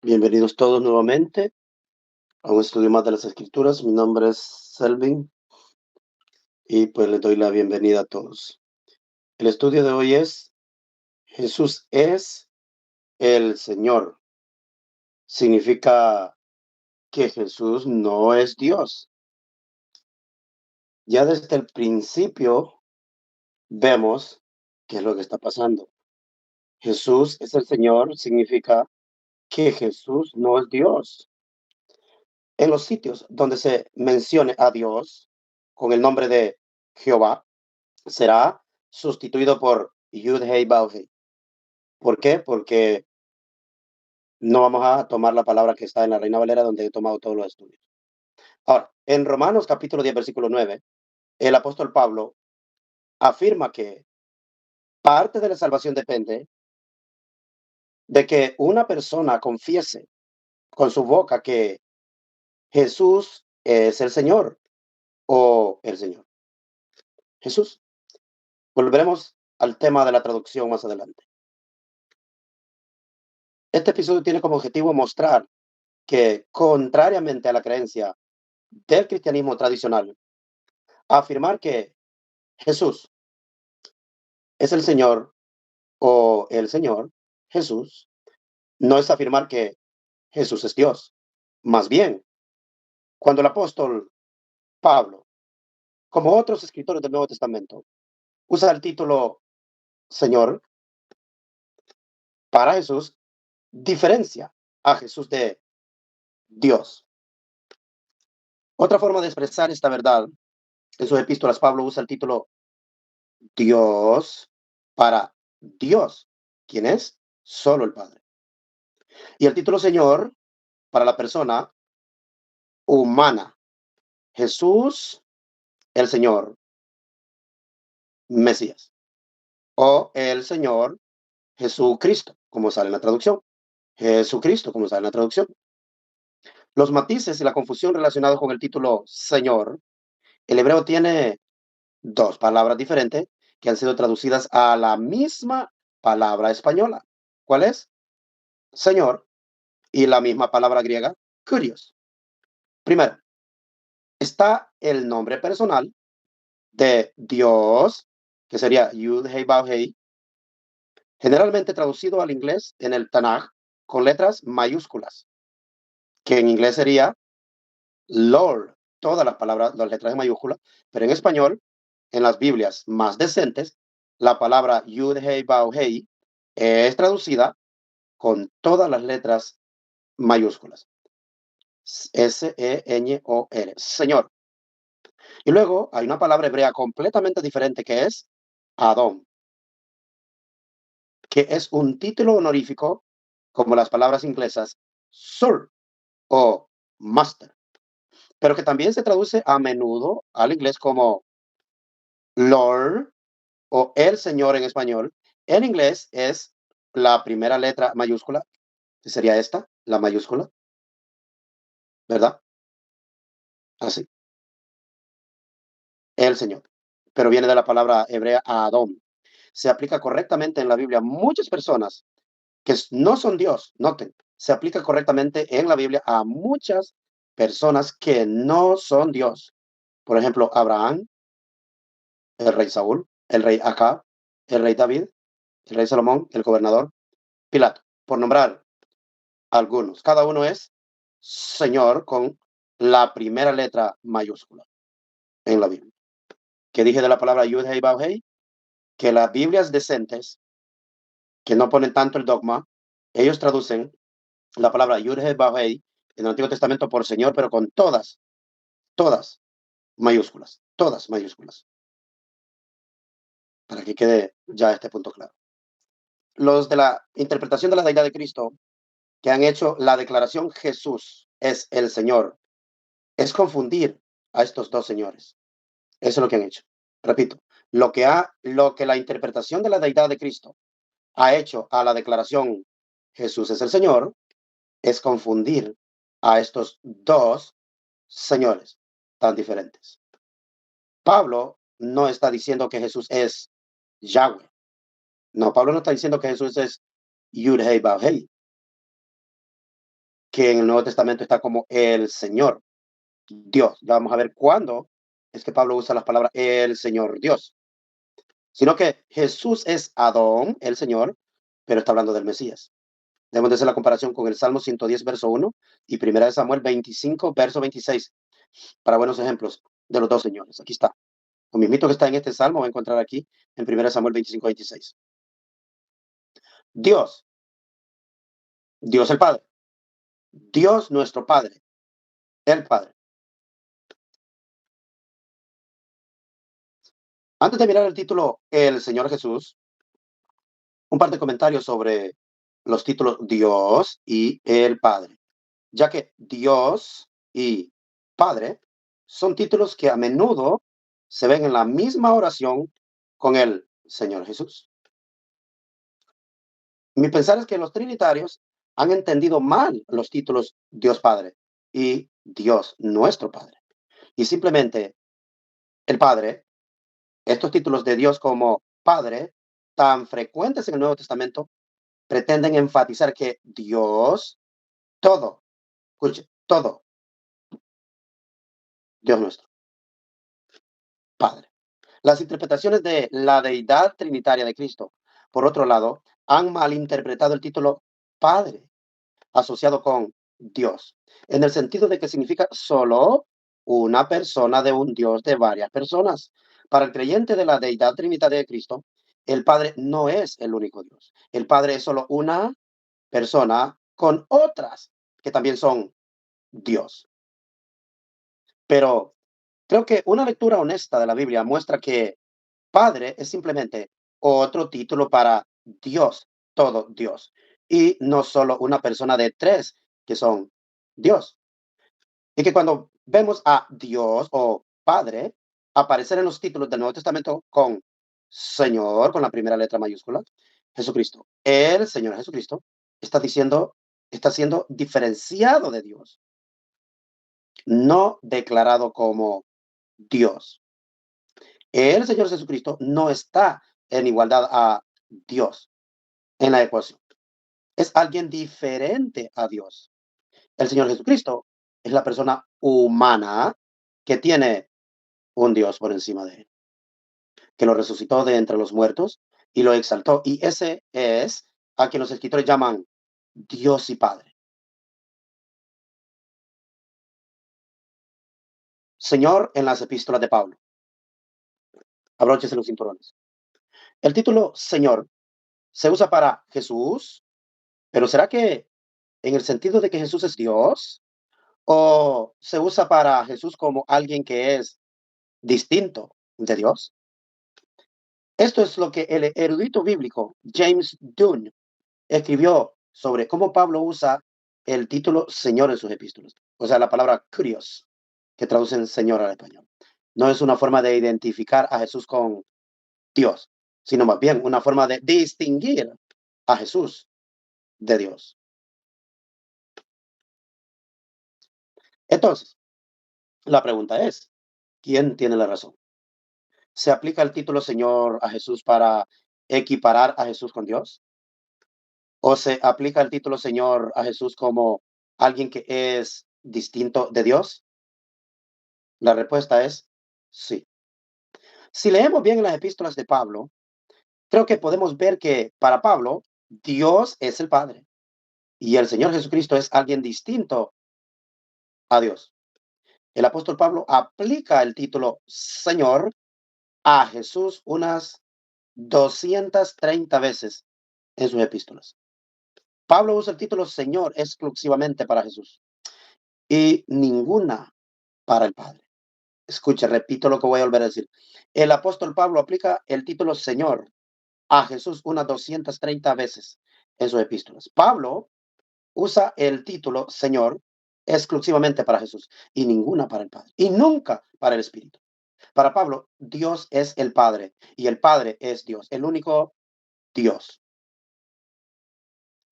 Bienvenidos todos nuevamente a un estudio más de las Escrituras. Mi nombre es Selvin y pues les doy la bienvenida a todos. El estudio de hoy es Jesús es el Señor. Significa que Jesús no es Dios. Ya desde el principio vemos qué es lo que está pasando. Jesús es el Señor significa que Jesús no es Dios. En los sitios donde se mencione a Dios con el nombre de Jehová, será sustituido por Yud Hey Vav Hey. ¿Por qué? Porque no vamos a tomar la palabra que está en la Reina Valera, donde he tomado todos los estudios. Ahora, en Romanos capítulo 10 versículo 9, el apóstol Pablo afirma que parte de la salvación depende de que una persona confiese con su boca que Jesús es el Señor o el Señor. Jesús. Volveremos al tema de la traducción más adelante. Este episodio tiene como objetivo mostrar que, contrariamente a la creencia del cristianismo tradicional, afirmar que Jesús es el Señor o el Señor Jesús no es afirmar que Jesús es Dios. Más bien, cuando el apóstol Pablo, como otros escritores del Nuevo Testamento, usa el título Señor para Jesús, diferencia a Jesús de Dios. Otra forma de expresar esta verdad, en sus epístolas, Pablo usa el título Dios para Dios, quien es solo el Padre. Y el título Señor para la persona humana. Jesús, el Señor, Mesías. O el Señor Jesucristo, como sale en la traducción. Jesucristo, como sale en la traducción. Los matices y la confusión relacionados con el título Señor. El hebreo tiene dos palabras diferentes que han sido traducidas a la misma palabra española. ¿Cuál es? Señor. Y la misma palabra griega, kurios. Primero, está el nombre personal de Dios, que sería Yud Hei Vav Hei, generalmente traducido al inglés en el Tanaj con letras mayúsculas, que en inglés sería Lord, todas las palabras, las letras en mayúsculas, pero en español, en las Biblias más decentes, la palabra Yud Hei Vav Hei es traducida con todas las letras mayúsculas. S-E-N-O-R, Señor. Y luego hay una palabra hebrea completamente diferente que es Adón, que es un título honorífico como las palabras inglesas Sir o Master, pero que también se traduce a menudo al inglés como Lord o el Señor en español. En inglés es la primera letra mayúscula, que sería esta, la mayúscula, ¿verdad? Así, el Señor. Pero viene de la palabra hebrea Adón. Se aplica correctamente en la Biblia. Muchas personas que no son Dios, noten, se aplica correctamente en la Biblia a muchas personas que no son Dios. Por ejemplo, Abraham, el rey Saúl, el rey Acab, el rey David, el rey Salomón, el gobernador, Pilato, por nombrar algunos. Cada uno es Señor con la primera letra mayúscula en la Biblia. ¿Qué dije de la palabra Yud Hei Vav Hei? Que las Biblias decentes, que no ponen tanto el dogma, ellos traducen la palabra Yud Hei Vav Hei en el Antiguo Testamento por Señor, pero con todas todas mayúsculas, para que quede ya este punto claro. Los de la interpretación de la deidad de Cristo, que han hecho la declaración Jesús es el Señor, es confundir a estos dos señores. Eso es lo que han hecho. Repito, lo que la interpretación de la deidad de Cristo ha hecho a la declaración Jesús es el Señor, es confundir a estos dos señores tan diferentes. Pablo no está diciendo que Jesús es Yahweh. No, Pablo no está diciendo que Jesús es Yud Hey Vav Hey. que en el Nuevo Testamento está como el Señor Dios. Ya vamos a ver cuándo es que Pablo usa las palabras el Señor Dios, sino que Jesús es Adón, el Señor, pero está hablando del Mesías. Debemos de hacer la comparación con el Salmo 110, verso 1 y Primera de Samuel 25, verso 26, para buenos ejemplos de los dos señores. Aquí está. Lo mismito que está en este Salmo va a encontrar aquí en Primera de Samuel 25, 26. Dios, Dios el Padre, Dios nuestro Padre, el Padre. Antes de mirar el título El Señor Jesús, un par de comentarios sobre los títulos Dios y el Padre, ya que Dios y Padre son títulos que a menudo se ven en la misma oración con el Señor Jesús. Mi pensar es que los trinitarios han entendido mal los títulos Dios Padre y Dios nuestro Padre. Y simplemente el Padre, estos títulos de Dios como Padre, tan frecuentes en el Nuevo Testamento, pretenden enfatizar que Dios, todo, escuche, todo, Dios nuestro, Padre. Las interpretaciones de la deidad trinitaria de Cristo, por otro lado, han malinterpretado el título Padre asociado con Dios, en el sentido de que significa solo una persona de un Dios de varias personas. Para el creyente de la deidad trinitaria de Cristo, el Padre no es el único Dios. El Padre es solo una persona con otras que también son Dios. Pero creo que una lectura honesta de la Biblia muestra que Padre es simplemente otro título para Dios, todo Dios, y no solo una persona de tres que son Dios. Y que cuando vemos a Dios o Padre aparecer en los títulos del Nuevo Testamento con Señor, con la primera letra mayúscula, Jesucristo, el Señor Jesucristo, está diciendo, está siendo diferenciado de Dios, no declarado como Dios. El Señor Jesucristo no está en igualdad a Dios en la ecuación. Es alguien diferente a Dios. El Señor Jesucristo es la persona humana que tiene un Dios por encima de él, que lo resucitó de entre los muertos y lo exaltó. Y ese es a quien los escritores llaman Dios y Padre. Señor en las epístolas de Pablo. Abróchese los cinturones. El título Señor se usa para Jesús, pero ¿será que en el sentido de que Jesús es Dios? ¿O se usa para Jesús como alguien que es distinto de Dios? Esto es lo que el erudito bíblico James Dunn escribió sobre cómo Pablo usa el título Señor en sus epístolas. O sea, la palabra Kyrios, que traducen Señor al español. No es una forma de identificar a Jesús con Dios, sino más bien una forma de distinguir a Jesús de Dios. Entonces, la pregunta es, ¿quién tiene la razón? ¿Se aplica el título Señor a Jesús para equiparar a Jesús con Dios? ¿O se aplica el título Señor a Jesús como alguien que es distinto de Dios? La respuesta es sí. Si leemos bien las epístolas de Pablo, creo que podemos ver que para Pablo, Dios es el Padre y el Señor Jesucristo es alguien distinto a Dios. El apóstol Pablo aplica el título Señor a Jesús unas 230 veces en sus epístolas. Pablo usa el título Señor exclusivamente para Jesús y ninguna para el Padre. Escuche, repito lo que voy a volver a decir. El apóstol Pablo aplica el título Señor a Jesús unas 230 veces en sus epístolas. Pablo usa el título Señor exclusivamente para Jesús y ninguna para el Padre y nunca para el Espíritu. Para Pablo, Dios es el Padre y el Padre es Dios, el único Dios.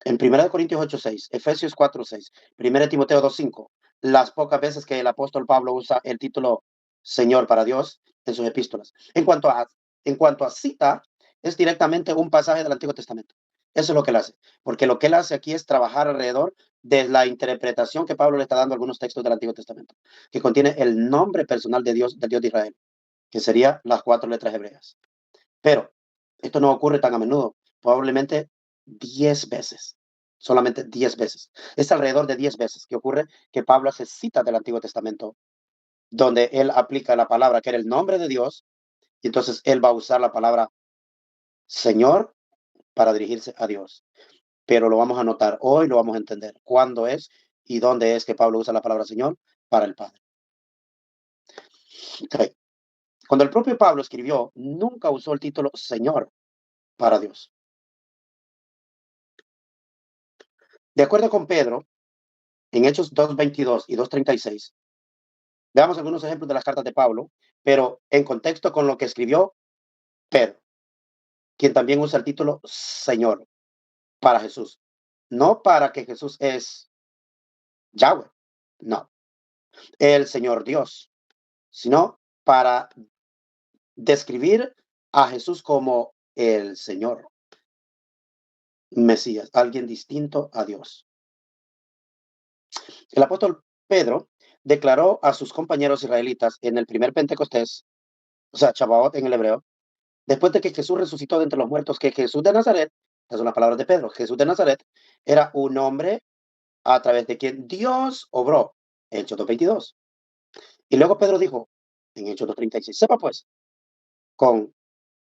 En 1 Corintios 8:6, Efesios 4:6, 1 Timoteo 2:5, las pocas veces que el apóstol Pablo usa el título Señor para Dios en sus epístolas. En cuanto a cita, es directamente un pasaje del Antiguo Testamento. Eso es lo que él hace, porque lo que él hace aquí es trabajar alrededor de la interpretación que Pablo le está dando a algunos textos del Antiguo Testamento, que contiene el nombre personal de Dios, del Dios de Israel, que sería las 4 letras hebreas. Pero esto no ocurre tan a menudo, probablemente 10 veces, solamente 10 veces. Es alrededor de 10 veces que ocurre que Pablo hace citas del Antiguo Testamento, donde él aplica la palabra que era el nombre de Dios, y entonces él va a usar la palabra Señor para dirigirse a Dios. Pero lo vamos a notar hoy, lo vamos a entender cuándo es y dónde es que Pablo usa la palabra Señor para el Padre. Ok. Cuando el propio Pablo escribió, nunca usó el título Señor para Dios. De acuerdo con Pedro, en Hechos 2:22 y 2:36, veamos algunos ejemplos de las cartas de Pablo, pero en contexto con lo que escribió Pedro, quien también usa el título Señor para Jesús. No para que Jesús es Yahweh, no, el Señor Dios, sino para describir a Jesús como el Señor, Mesías, alguien distinto a Dios. El apóstol Pedro declaró a sus compañeros israelitas en el primer Pentecostés, o sea, Chabaot en el hebreo, después de que Jesús resucitó de entre los muertos, que Jesús de Nazaret, estas son las palabras de Pedro, Jesús de Nazaret era un hombre a través de quien Dios obró, Hechos 2:22. Y luego Pedro dijo, en Hechos 2:36, sepa pues, con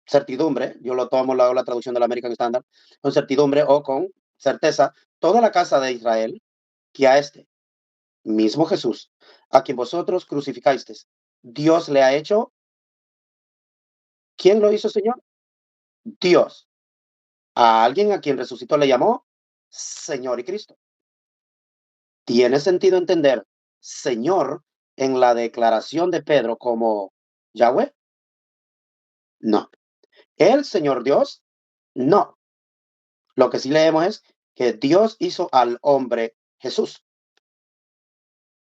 certidumbre, yo lo tomo la traducción del American Standard, con certidumbre o con certeza, toda la casa de Israel, que a este mismo Jesús, a quien vosotros crucificasteis, Dios le ha hecho, ¿quién lo hizo, Señor? Dios. A alguien a quien resucitó le llamó Señor y Cristo. ¿Tiene sentido entender Señor en la declaración de Pedro como Yahweh? No. ¿El Señor Dios? No. Lo que sí leemos es que Dios hizo al hombre Jesús.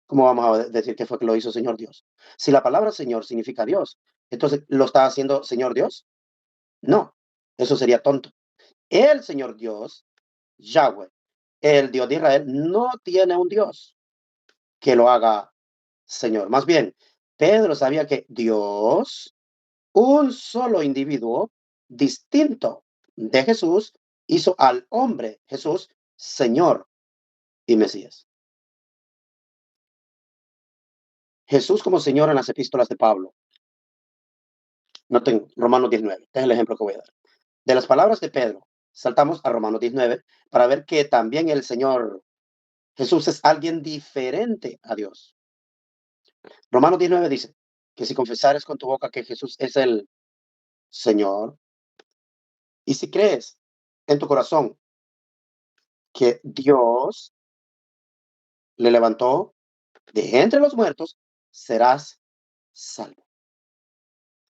¿Cómo vamos a decir que fue que lo hizo Señor Dios? Si la palabra Señor significa Dios, entonces ¿lo está haciendo Señor Dios? No, eso sería tonto. El Señor Dios, Yahweh, el Dios de Israel, no tiene un Dios que lo haga Señor. Más bien, Pedro sabía que Dios, un solo individuo distinto de Jesús, hizo al hombre Jesús Señor y Mesías. Jesús como Señor en las epístolas de Pablo. Noten Romanos 19. Este es el ejemplo que voy a dar. De las palabras de Pedro, saltamos a Romanos 19 para ver que también el Señor Jesús es alguien diferente a Dios. Romanos 19 dice que si confesares con tu boca que Jesús es el Señor y si crees en tu corazón que Dios le levantó de entre los muertos, serás salvo.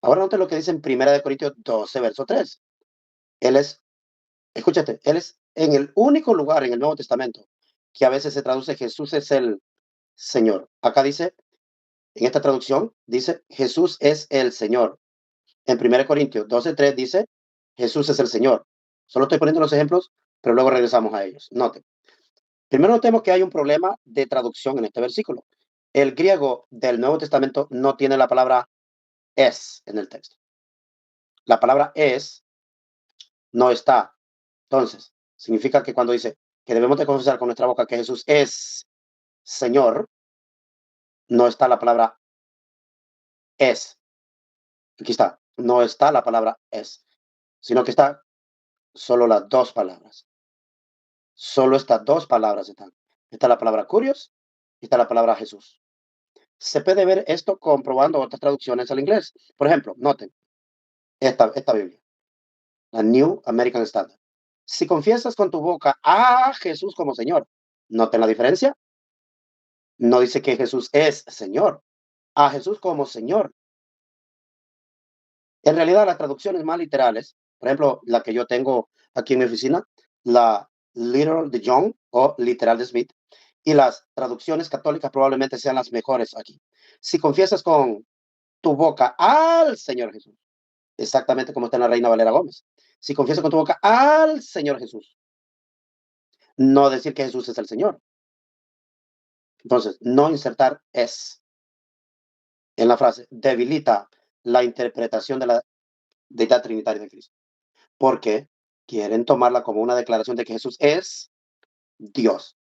Ahora note lo que dice en 1 Corintios 12, verso 3. Él es, escúchate, él es en el único lugar en el Nuevo Testamento que a veces se traduce Jesús es el Señor. Acá dice, en esta traducción, dice Jesús es el Señor. En 1 Corintios 12:3 dice Jesús es el Señor. Solo estoy poniendo los ejemplos, pero luego regresamos a ellos. Noten. Primero notemos que hay un problema de traducción en este versículo. El griego del Nuevo Testamento no tiene la palabra es en el texto. La palabra es no está. Entonces, significa que cuando dice que debemos de confesar con nuestra boca que Jesús es Señor, no está la palabra es. Aquí está. No está la palabra es, sino que está solo las dos palabras. Solo estas dos palabras están. Está la palabra curios y está la palabra Jesús. Se puede ver esto comprobando otras traducciones al inglés. Por ejemplo, noten esta Biblia, la New American Standard. Si confiesas con tu boca a Jesús como Señor, noten la diferencia. No dice que Jesús es Señor, a Jesús como Señor. En realidad, las traducciones más literales, por ejemplo, la que yo tengo aquí en mi oficina, la Literal de John o literal de Smith, y las traducciones católicas probablemente sean las mejores aquí. Si confiesas con tu boca al Señor Jesús, exactamente como está en la Reina Valera Gómez. si confiesas con tu boca al Señor Jesús, no decir que Jesús es el Señor. Entonces, no insertar es en la frase debilita la interpretación de la deidad trinitaria de Cristo, porque quieren tomarla como una declaración de que Jesús es Dios.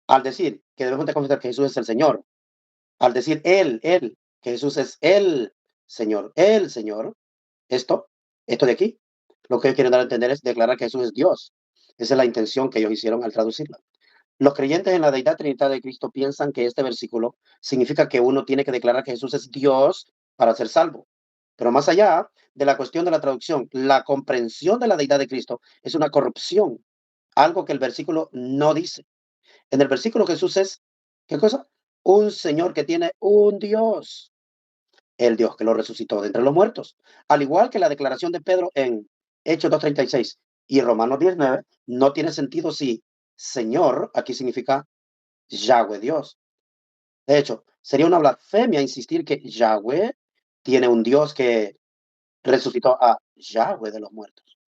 Al decir que debemos de confesar que Jesús es el Señor, al decir Él, que Jesús es el Señor, esto, esto de aquí, lo que ellos quieren dar a entender es declarar que Jesús es Dios. Esa es la intención que ellos hicieron al traducirla. Los creyentes en la deidad trinitaria de Cristo piensan que este versículo significa que uno tiene que declarar que Jesús es Dios para ser salvo. Pero más allá de la cuestión de la traducción, la comprensión de la deidad de Cristo es una corrupción, algo que el versículo no dice. En el versículo Jesús es, ¿qué cosa? Un Señor que tiene un Dios, el Dios que lo resucitó de entre los muertos. Al igual que la declaración de Pedro en Hechos 2:36 y Romanos 19, no tiene sentido si Señor aquí significa Yahweh Dios. De hecho, sería una blasfemia insistir que Yahweh tiene un Dios que resucitó a Yahweh de los muertos.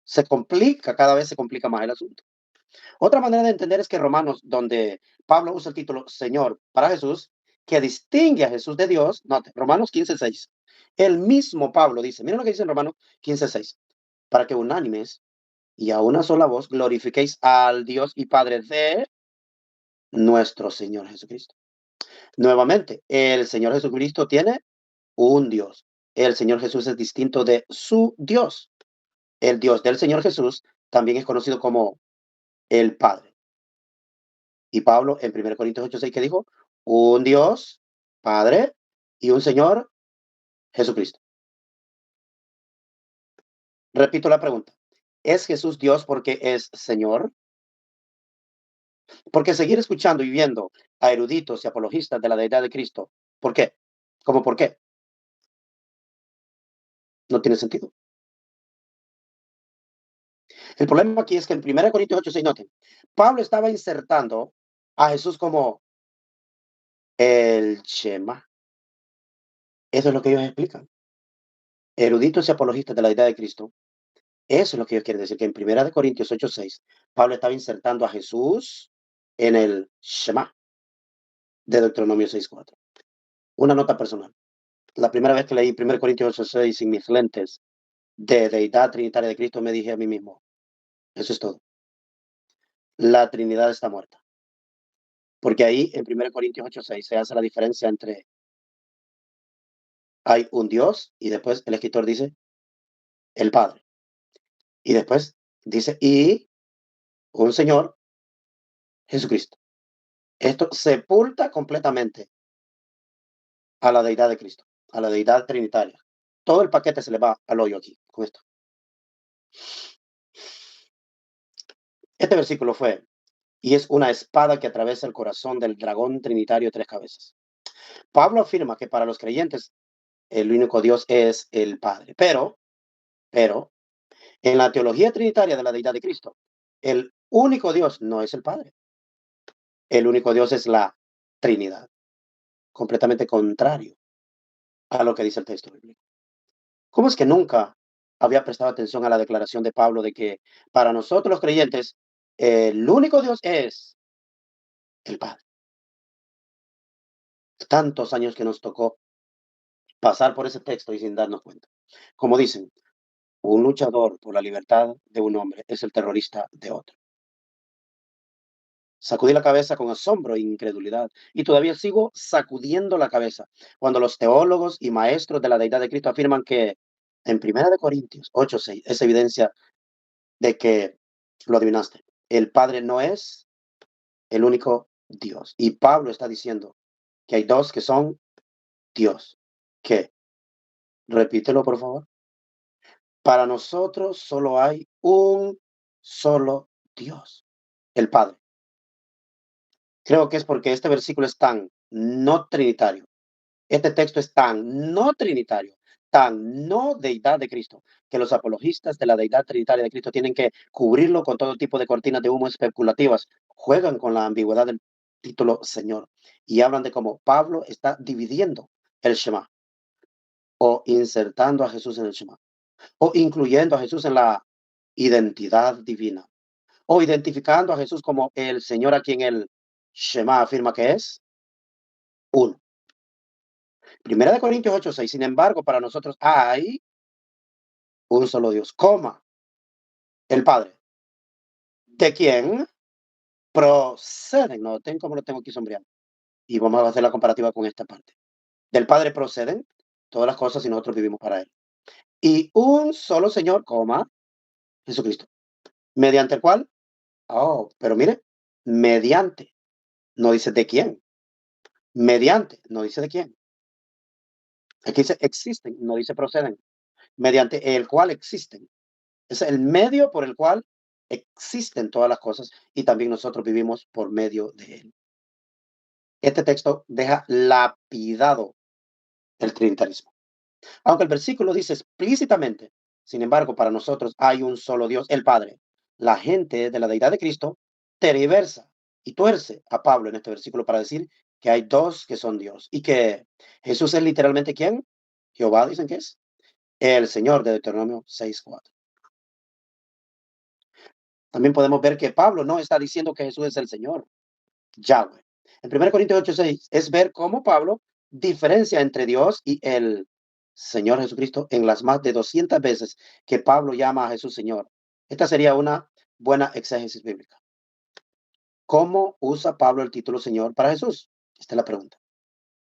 Se complica, cada vez se complica más el asunto. Otra manera de entender es que Romanos, donde Pablo usa el título Señor para Jesús, que distingue a Jesús de Dios, note, Romanos 15:6. El mismo Pablo dice, miren lo que dice en Romanos 15:6, para que unánimes y a una sola voz glorifiquéis al Dios y Padre de nuestro Señor Jesucristo. Nuevamente, el Señor Jesucristo tiene un Dios. El Señor Jesús es distinto de su Dios. El Dios del Señor Jesús también es conocido como el Padre. Y Pablo en 1 Corintios 8:6, ¿qué dijo? Un Dios, Padre, y un Señor, Jesucristo. Repito la pregunta. ¿Es Jesús Dios porque es Señor? Porque seguir escuchando y viendo a eruditos y apologistas de la deidad de Cristo, ¿por qué? ¿Cómo por qué? No tiene sentido. El problema aquí es que en 1 Corintios 8:6, noten, Pablo estaba insertando a Jesús como el Shema. Eso es lo que ellos explican. Eruditos y apologistas de la deidad de Cristo. Eso es lo que ellos quieren decir, que en 1 Corintios 8:6, Pablo estaba insertando a Jesús en el Shema de Deuteronomio 6:4. Una nota personal. La primera vez que leí 1 Corintios 8:6 sin mis lentes de deidad trinitaria de Cristo, me dije a mí mismo, eso es todo. La Trinidad está muerta. Porque ahí en 1 Corintios 8:6 se hace la diferencia entre hay un Dios y después el escritor dice el Padre. Y después dice y un Señor, Jesucristo. Esto sepulta completamente a la deidad de Cristo, a la deidad trinitaria. Todo el paquete se le va al hoyo aquí con esto. Este versículo fue, y es una espada que atraviesa el corazón del dragón trinitario de tres cabezas. Pablo afirma que para los creyentes el único Dios es el Padre, pero, en la teología trinitaria de la deidad de Cristo, el único Dios no es el Padre. El único Dios es la Trinidad, completamente contrario a lo que dice el texto bíblico. ¿Cómo es que nunca había prestado atención a la declaración de Pablo de que para nosotros los creyentes el único Dios es el Padre? Tantos años que nos tocó pasar por ese texto y sin darnos cuenta. Como dicen, un luchador por la libertad de un hombre es el terrorista de otro. Sacudí la cabeza con asombro e incredulidad y todavía sigo sacudiendo la cabeza cuando los teólogos y maestros de la deidad de Cristo afirman que en 1 Corintios 8:6 es evidencia de que lo adivinaste. El Padre no es el único Dios. Y Pablo está diciendo que hay dos que son Dios. ¿Qué? Repítelo, por favor. Para nosotros solo hay un solo Dios, el Padre. Creo que es porque este versículo es tan no trinitario. Este texto es tan no trinitario, tan no deidad de Cristo, que los apologistas de la deidad trinitaria de Cristo tienen que cubrirlo con todo tipo de cortinas de humo especulativas. Juegan con la ambigüedad del título Señor y hablan de cómo Pablo está dividiendo el Shema o insertando a Jesús en el Shema. o incluyendo a Jesús en la identidad divina, o identificando a Jesús como el Señor a quien el Shema afirma que es uno. Primera de Corintios 8:6. Sin embargo, para nosotros hay un solo Dios, coma, el Padre, de quien proceden, no ten como lo tengo aquí sombreado. Y vamos a hacer la comparativa con esta parte. Del Padre proceden todas las cosas y nosotros vivimos para Él. Y un solo Señor, coma, Jesucristo, mediante el cual, oh, pero mire, mediante, no dice de quién, mediante, no dice de quién. Aquí dice existen, no dice proceden, mediante el cual existen. Es el medio por el cual existen todas las cosas y también nosotros vivimos por medio de Él. Este texto deja lapidado el trinitarismo. Aunque el versículo dice explícitamente, sin embargo, para nosotros hay un solo Dios, el Padre. La gente de la deidad de Cristo tergiversa y tuerce a Pablo en este versículo para decir que hay dos que son Dios y que Jesús es literalmente ¿quién? Jehová, dicen que es el Señor de Deuteronomio 6:4. También podemos ver que Pablo no está diciendo que Jesús es el Señor, Yahweh. En 1 Corintios 8:6 es ver cómo Pablo diferencia entre Dios y el Señor Jesucristo en las más de 200 veces que Pablo llama a Jesús Señor. Esta sería una buena exégesis bíblica. ¿Cómo usa Pablo el título Señor para Jesús? Esta es la pregunta.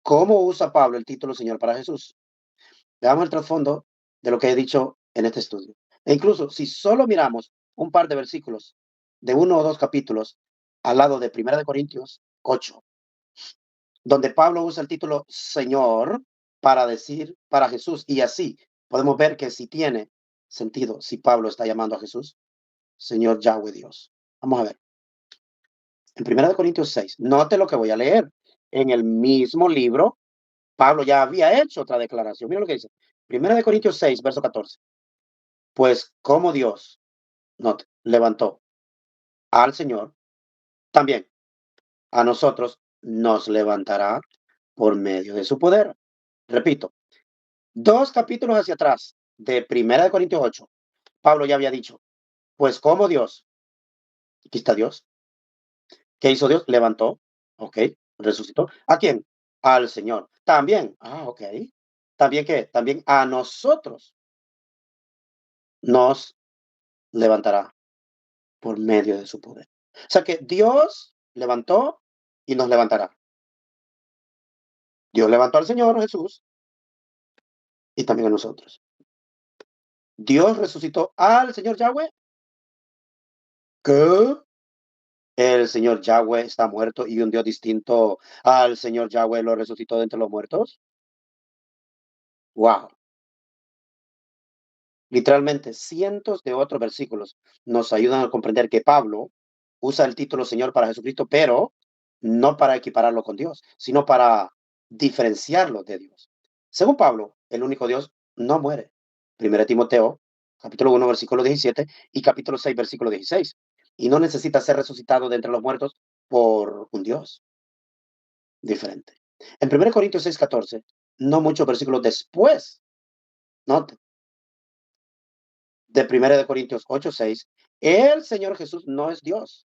¿Cómo usa Pablo el título Señor para Jesús? Veamos el trasfondo de lo que he dicho en este estudio. E incluso si solo miramos un par de versículos de uno o dos capítulos al lado de 1 Corintios 8, donde Pablo usa el título Señor para decir para Jesús, y así podemos ver que si tiene sentido si Pablo está llamando a Jesús Señor Yahweh Dios. Vamos a ver. En 1 Corintios 6, note lo que voy a leer. En el mismo libro, Pablo ya había hecho otra declaración. Mira lo que dice. 1 Corintios 6, verso 14. Pues como Dios, note, levantó al Señor, también a nosotros nos levantará por medio de su poder. Repito, dos capítulos hacia atrás de 1 Corintios 8, Pablo ya había dicho, pues como Dios, aquí está Dios, ¿qué hizo Dios? Levantó, ok, resucitó. ¿A quién? Al Señor. También, ok. ¿También qué? También a nosotros nos levantará por medio de su poder. O sea que Dios levantó y nos levantará. Dios levantó al Señor Jesús y también a nosotros. Dios resucitó al Señor Yahweh. ¿Qué? El Señor Yahweh está muerto y un Dios distinto al Señor Yahweh lo resucitó de entre los muertos. Wow. Literalmente, cientos de otros versículos nos ayudan a comprender que Pablo usa el título Señor para Jesucristo, pero no para equipararlo con Dios, sino para diferenciarlo de Dios. Según Pablo, el único Dios no muere. 1 Timoteo, capítulo 1, versículo 17 y capítulo 6, versículo 16. Y no necesita ser resucitado de entre los muertos por un Dios diferente. En 1 Corintios 6:14, no muchos versículos después, note, de 1 Corintios 8:6, el Señor Jesús no es Dios.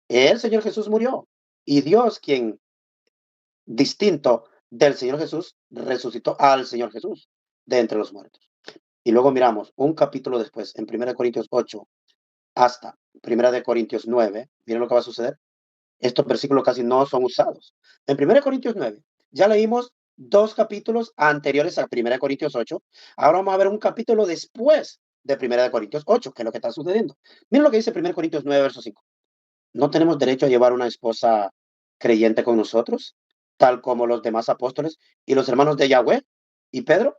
El Señor Jesús murió. Y Dios, quien distinto del Señor Jesús, resucitó al Señor Jesús de entre los muertos. Y luego miramos un capítulo después, en 1 Corintios 8 hasta 1 Corintios 9, miren lo que va a suceder. Estos versículos casi no son usados. En 1 Corintios 9, ya leímos dos capítulos anteriores a 1 Corintios 8. Ahora vamos a ver un capítulo después de 1 Corintios 8, que es lo que está sucediendo. Miren lo que dice 1 Corintios 9, verso 5. ¿No tenemos derecho a llevar una esposa creyente con nosotros, tal como los demás apóstoles y los hermanos de Yahweh y Pedro?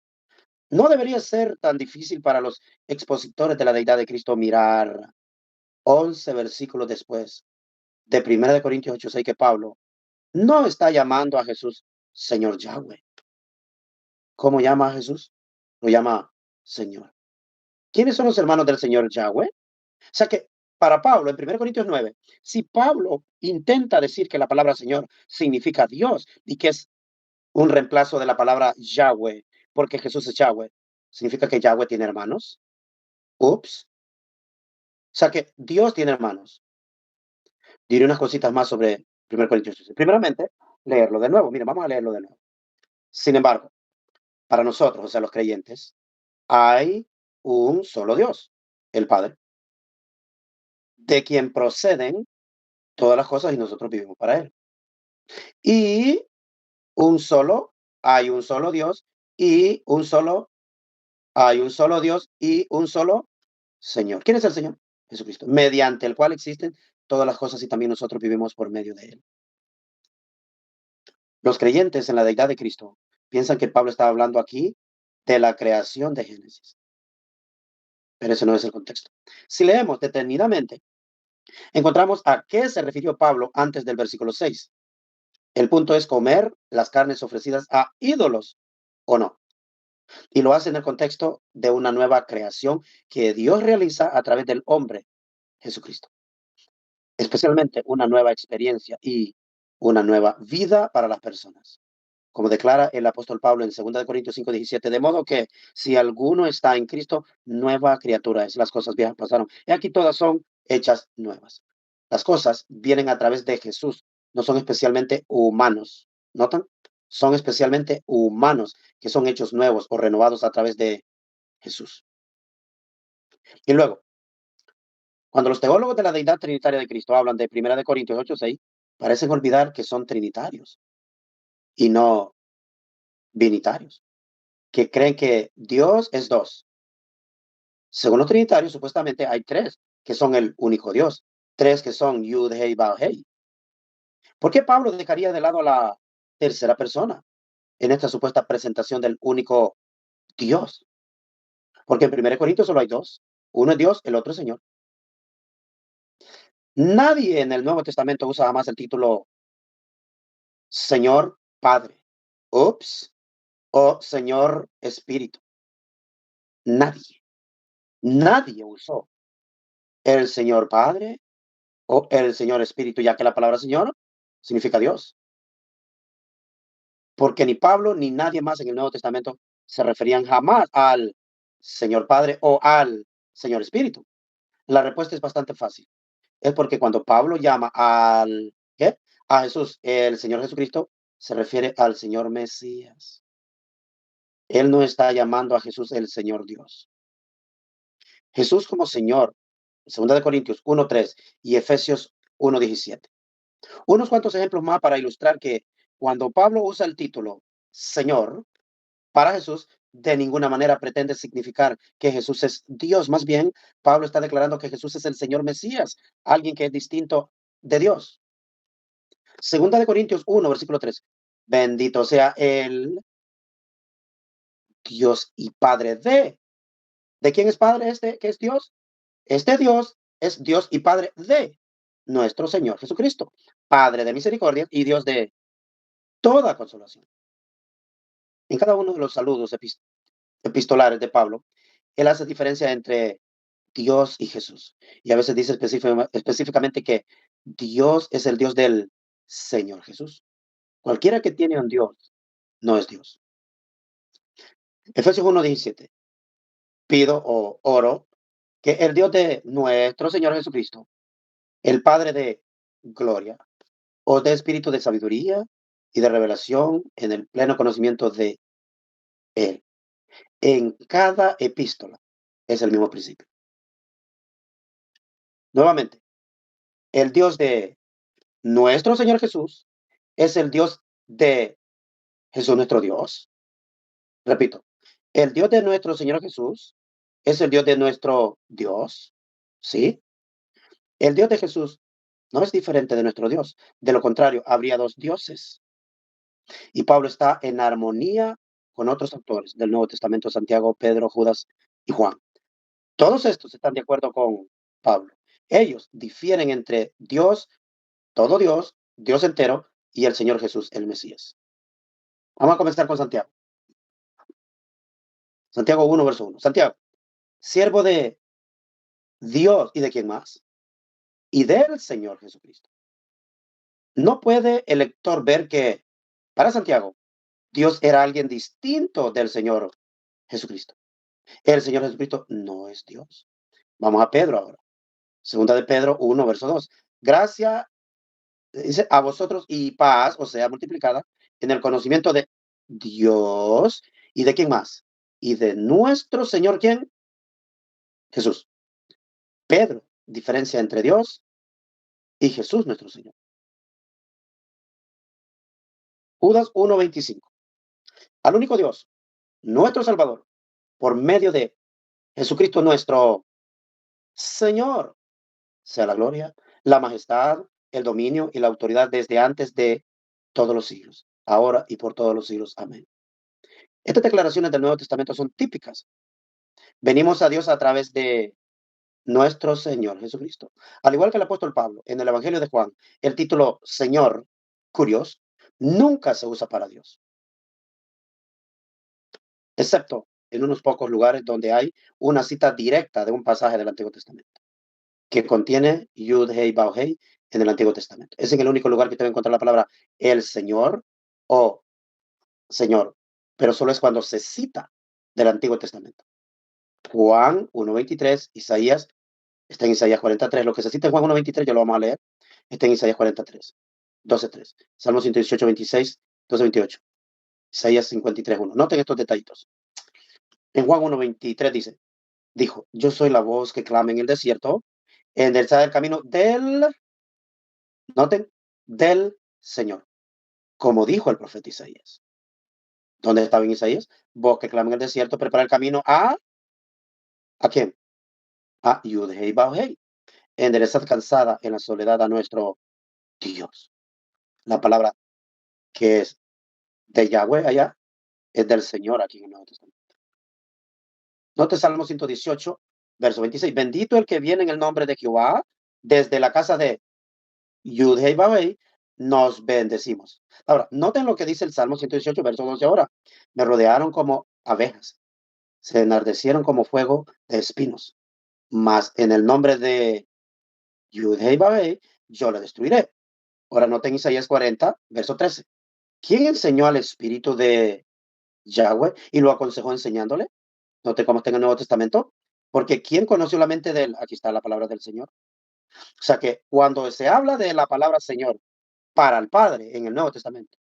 No debería ser tan difícil para los expositores de la deidad de Cristo mirar 11 versículos después de 1 Corintios 8:6 que Pablo no está llamando a Jesús Señor Yahweh. ¿Cómo llama a Jesús? Lo llama Señor. ¿Quiénes son los hermanos del Señor Yahweh? O sea que para Pablo, en 1 Corintios 9, si Pablo intenta decir que la palabra Señor significa Dios y que es un reemplazo de la palabra Yahweh, porque Jesús es Yahweh, ¿Significa que Yahweh tiene hermanos? Ups. O sea que Dios tiene hermanos. Diré unas cositas más sobre 1 Corintios 13. Primeramente, leerlo de nuevo. Mira, vamos a leerlo de nuevo. Sin embargo, para nosotros, o sea, los creyentes, hay un solo Dios, el Padre, de quien proceden todas las cosas y nosotros vivimos para Él. Y un solo, hay un solo Dios y un solo, hay un solo Dios y un solo Señor. ¿Quién es el Señor? Jesucristo, mediante el cual existen todas las cosas y también nosotros vivimos por medio de Él. Los creyentes en la deidad de Cristo piensan que Pablo está hablando aquí de la creación de Génesis, pero ese no es el contexto. Si leemos detenidamente, encontramos a qué se refirió Pablo antes del versículo 6. El punto es comer las carnes ofrecidas a ídolos o no. Y lo hace en el contexto de una nueva creación que Dios realiza a través del hombre, Jesucristo. Especialmente una nueva experiencia y una nueva vida para las personas. Como declara el apóstol Pablo en 2 Corintios 5:17, de modo que si alguno está en Cristo, nueva criatura es. Las cosas viejas pasaron. Y aquí todas son hechas nuevas. Las cosas vienen a través de Jesús, no son especialmente humanos. ¿Notan? Son especialmente humanos que son hechos nuevos o renovados a través de Jesús. Y luego, cuando los teólogos de la deidad trinitaria de Cristo hablan de 1 Corintios 8:6, parecen olvidar que son trinitarios y no binitarios, que creen que Dios es dos. Según los trinitarios, supuestamente hay tres que son el único Dios, tres que son Yud, Hei, Vav, Hei. ¿Por qué Pablo dejaría de lado a la tercera persona en esta supuesta presentación del único Dios? Porque en 1 Corintios solo hay dos. Uno es Dios, el otro es Señor. Nadie en el Nuevo Testamento usa jamás el título Señor Padre. Ups. O Señor Espíritu. Nadie. Nadie usó el Señor Padre o el Señor Espíritu, ya que la palabra Señor significa Dios. Porque ni Pablo ni nadie más en el Nuevo Testamento se referían jamás al Señor Padre o al Señor Espíritu. La respuesta es bastante fácil. Es porque cuando Pablo llama al, ¿qué? A Jesús, el Señor Jesucristo, se refiere al Señor Mesías. Él no está llamando a Jesús el Señor Dios. Jesús como Señor, 2 Corintios 1:3 y Efesios 1:17. Unos cuantos ejemplos más para ilustrar que cuando Pablo usa el título Señor para Jesús, de ninguna manera pretende significar que Jesús es Dios. Más bien, Pablo está declarando que Jesús es el Señor Mesías, alguien que es distinto de Dios. 2 Corintios 1, versículo 3. Bendito sea el Dios y Padre de. ¿De quién es Padre este que es Dios? Este Dios es Dios y Padre de nuestro Señor Jesucristo, Padre de misericordia y Dios de toda consolación. En cada uno de los saludos epistolares de Pablo, él hace diferencia entre Dios y Jesús. Y a veces dice específicamente que Dios es el Dios del Señor Jesús. Cualquiera que tiene un Dios no es Dios. Efesios 1:17. Pido o oro que el Dios de nuestro Señor Jesucristo, el Padre de gloria, os dé espíritu de sabiduría y de revelación en el pleno conocimiento de Él. En cada epístola es el mismo principio. Nuevamente, el Dios de nuestro Señor Jesús es el Dios de Jesús nuestro Dios. Repito, el Dios de nuestro Señor Jesús es el Dios de nuestro Dios. ¿Sí? El Dios de Jesús no es diferente de nuestro Dios. De lo contrario, habría dos dioses. Y Pablo está en armonía con otros autores del Nuevo Testamento, Santiago, Pedro, Judas y Juan. Todos estos están de acuerdo con Pablo. Ellos difieren entre Dios, todo Dios, Dios entero, y el Señor Jesús, el Mesías. Vamos a comenzar con Santiago. Santiago 1:1. Santiago, siervo de Dios y de quién más, y del Señor Jesucristo. No puede el lector ver que para Santiago Dios era alguien distinto del Señor Jesucristo. El Señor Jesucristo no es Dios. Vamos a Pedro ahora. Segunda de Pedro 1, verso 2. Gracia, dice, a vosotros y paz, o sea, multiplicada, en el conocimiento de Dios y de quién más. Y de nuestro Señor, ¿quién? Jesús. Pedro, diferencia entre Dios y Jesús nuestro Señor. Judas 1:25. Al único Dios, nuestro Salvador, por medio de Jesucristo nuestro Señor, sea la gloria, la majestad, el dominio y la autoridad desde antes de todos los siglos, ahora y por todos los siglos. Amén. Estas declaraciones del Nuevo Testamento son típicas. Venimos a Dios a través de nuestro Señor Jesucristo. Al igual que el apóstol Pablo, en el Evangelio de Juan, el título Señor, curioso, nunca se usa para Dios, excepto en unos pocos lugares donde hay una cita directa de un pasaje del Antiguo Testamento que contiene Yud, Hei, Bau, Hei en el Antiguo Testamento. Es en el único lugar que te va a encontrar la palabra el Señor o Señor, pero solo es cuando se cita del Antiguo Testamento. Juan 1:23, Isaías, está en Isaías 43. Lo que se cita en Juan 1:23, ya lo vamos a leer, está en Isaías 43, 12:3. Salmo 118, 26, 12, 28. Isaías 53:1. Noten estos detallitos. En Juan 1:23 dice, dijo, yo soy la voz que clama en el desierto, enderezad el camino del, noten, del Señor, como dijo el profeta Isaías. ¿Dónde estaba en Isaías? Voz que clama en el desierto, prepara el camino ¿a quién? A Yud-Hei, Bau-Hei. Enderezad cansada en la soledad a nuestro Dios. La palabra que es de Yahweh allá es del Señor aquí en el Nuevo Testamento. Note Salmo 118, verso 26. Bendito el que viene en el nombre de Jehová, desde la casa de Yud-Hei, Bau-Hei, nos bendecimos. Ahora, noten lo que dice el Salmo 118, verso 12 ahora. Me rodearon como abejas, se enardecieron como fuego de espinos, mas en el nombre de Yud-Hei, Bau-Hei, yo le destruiré. Ahora noten Isaías 40, verso 13. ¿Quién enseñó al espíritu de Yahweh y lo aconsejó enseñándole? Note cómo está en el Nuevo Testamento. Porque ¿quién conoció la mente de él? Aquí está la palabra del Señor. O sea que cuando se habla de la palabra Señor para el Padre en el Nuevo Testamento,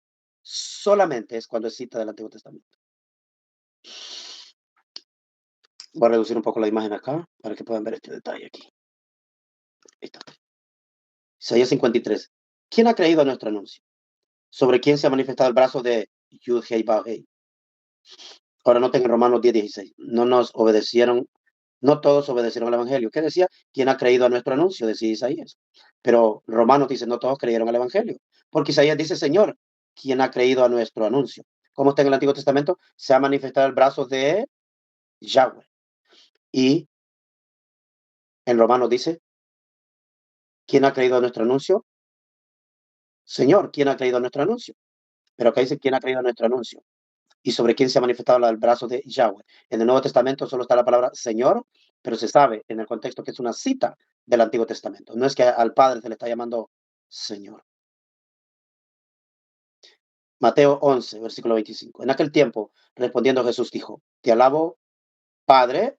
solamente es cuando es cita del Antiguo Testamento. Voy a reducir un poco la imagen acá para que puedan ver este detalle aquí. Ahí está. Isaías 53. ¿Quién ha creído a nuestro anuncio? ¿Sobre quién se ha manifestado el brazo de Yud, Hei, Bau, Hei? Ahora noten en Romanos 10:16. No nos obedecieron, no todos obedecieron al Evangelio. ¿Qué decía? ¿Quién ha creído a nuestro anuncio? Decía Isaías. Pero Romanos dice, no todos creyeron al Evangelio. Porque Isaías dice, Señor, ¿quién ha creído a nuestro anuncio? ¿Cómo está en el Antiguo Testamento? Se ha manifestado el brazo de Yahweh. Y en Romanos dice, ¿quién ha creído a nuestro anuncio? Señor, ¿quién ha creído a nuestro anuncio? Pero acá dice, ¿quién ha creído a nuestro anuncio? Y sobre quién se ha manifestado el brazo de Yahweh. En el Nuevo Testamento solo está la palabra Señor, pero se sabe en el contexto que es una cita del Antiguo Testamento. No es que al Padre se le está llamando Señor. Mateo 11, versículo 25. En aquel tiempo, respondiendo Jesús dijo, te alabo, Padre,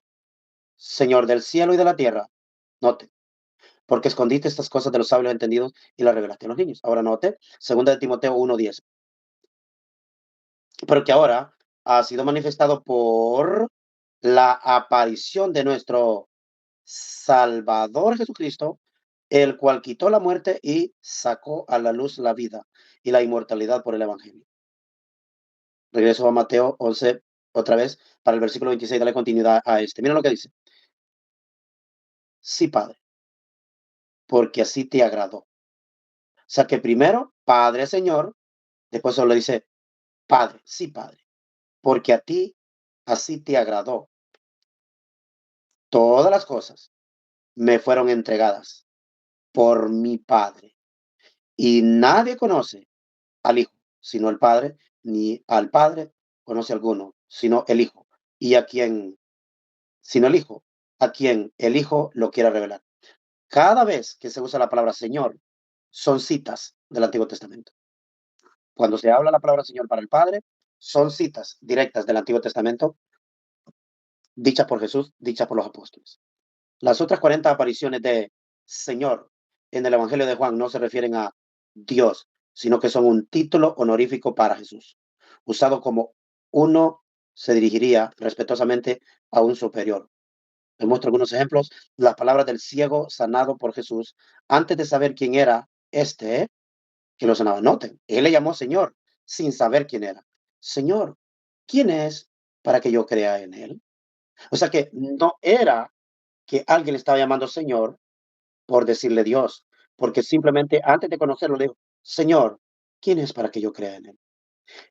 Señor del cielo y de la tierra. Note, porque escondiste estas cosas de los sabios entendidos y las revelaste a los niños. Ahora note, segunda de Timoteo 1:10. Pero que ahora ha sido manifestado por la aparición de nuestro Salvador Jesucristo, el cual quitó la muerte y sacó a la luz la vida y la inmortalidad por el Evangelio. Regreso a Mateo 11 otra vez para el versículo 26, dale continuidad a este. Mira lo que dice. Sí, Padre, porque así te agradó. O sea que primero, Padre, Señor, después solo le dice, Padre, sí, Padre, porque a ti así te agradó. Todas las cosas me fueron entregadas por mi Padre. Y nadie conoce al Hijo, sino el Padre, ni al Padre conoce alguno, sino el Hijo. Y a quien, sino el Hijo, a quien el Hijo lo quiera revelar. Cada vez que se usa la palabra Señor, son citas del Antiguo Testamento. Cuando se habla la palabra Señor para el Padre, son citas directas del Antiguo Testamento dicha por Jesús, dicha por los apóstoles. Las otras 40 apariciones de Señor en el Evangelio de Juan no se refieren a Dios, sino que son un título honorífico para Jesús, usado como uno se dirigiría respetuosamente a un superior. Les muestro algunos ejemplos. Las palabras del ciego sanado por Jesús, antes de saber quién era este que lo sanaba. Noten, él le llamó Señor sin saber quién era. Señor, ¿quién es para que yo crea en él? O sea que no era que alguien le estaba llamando Señor por decirle Dios, porque simplemente antes de conocerlo le dijo, Señor, ¿quién es para que yo crea en él?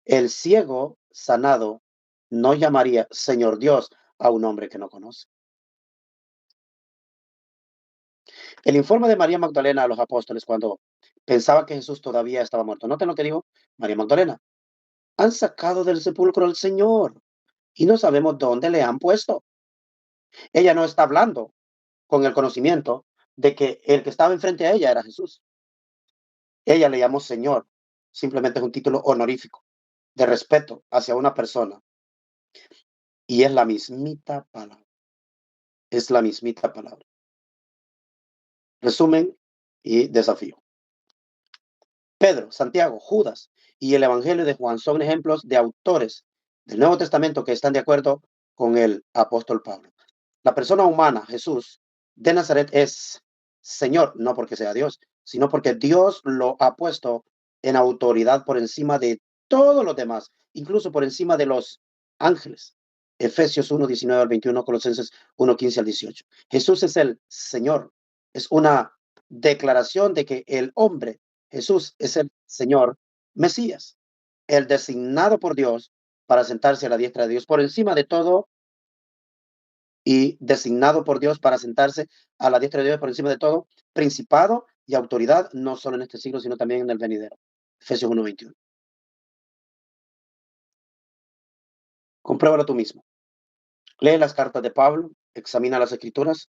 El ciego sanado no llamaría Señor Dios a un hombre que no conoce. El informe de María Magdalena a los apóstoles cuando pensaba que Jesús todavía estaba muerto. Noten lo que dijo María Magdalena. Han sacado del sepulcro al Señor y no sabemos dónde le han puesto. Ella no está hablando con el conocimiento de que el que estaba enfrente a ella era Jesús. Ella le llamó Señor. Simplemente es un título honorífico de respeto hacia una persona. Y es la mismita palabra. Es la mismita palabra. Resumen y desafío. Pedro, Santiago, Judas y el Evangelio de Juan son ejemplos de autores del Nuevo Testamento que están de acuerdo con el apóstol Pablo. La persona humana, Jesús de Nazaret, es Señor, no porque sea Dios, sino porque Dios lo ha puesto en autoridad por encima de todos los demás, incluso por encima de los ángeles. Efesios 1:19 al 21, Colosenses 1:15 al 18. Jesús es el Señor. Es una declaración de que el hombre, Jesús, es el Señor Mesías, el designado por Dios para sentarse a la diestra de Dios por encima de todo y designado por Dios para sentarse a la diestra de Dios por encima de todo, principado y autoridad, no solo en este siglo, sino también en el venidero. Efesios 1:21. Compruébalo tú mismo. Lee las cartas de Pablo, examina las escrituras,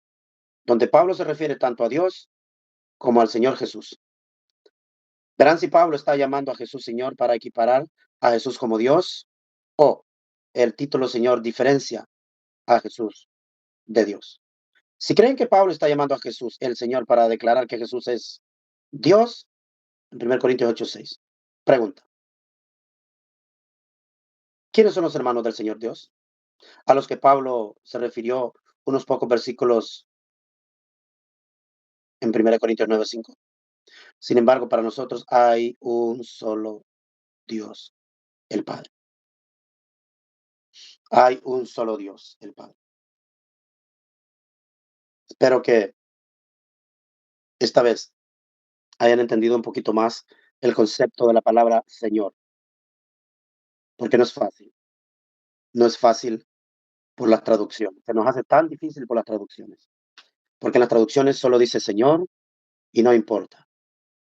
donde Pablo se refiere tanto a Dios como al Señor Jesús. Verán si Pablo está llamando a Jesús Señor para equiparar a Jesús como Dios o el título Señor diferencia a Jesús de Dios. Si creen que Pablo está llamando a Jesús el Señor para declarar que Jesús es Dios, en 1 Corintios 8:6. Pregunta, ¿quiénes son los hermanos del Señor Dios? A los que Pablo se refirió unos pocos versículos en 1 Corintios 9:5. Sin embargo, para nosotros hay un solo Dios, el Padre. Hay un solo Dios, el Padre. Espero que esta vez hayan entendido un poquito más el concepto de la palabra Señor, porque no es fácil. No es fácil por las traducciones. Se nos hace tan difícil por las traducciones. Porque en las traducciones solo dice Señor y no importa.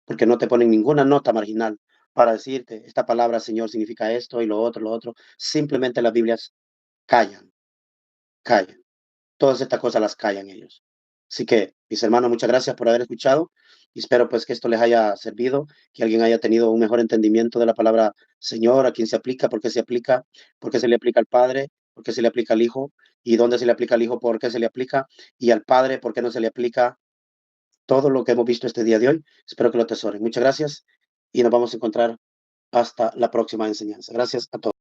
Porque no te ponen ninguna nota marginal para decirte, esta palabra Señor significa esto y lo otro, lo otro. Simplemente las Biblias callan, callan. Todas estas cosas las callan ellos. Así que, mis hermanos, muchas gracias por haber escuchado y espero pues que esto les haya servido, que alguien haya tenido un mejor entendimiento de la palabra Señor, a quién por qué se le aplica al Padre, por qué se le aplica al Hijo y dónde se le aplica al Hijo, por qué se le aplica y al Padre, por qué no se le aplica. Todo lo que hemos visto este día de hoy, espero que lo atesoren. Muchas gracias y nos vamos a encontrar hasta la próxima enseñanza. Gracias a todos.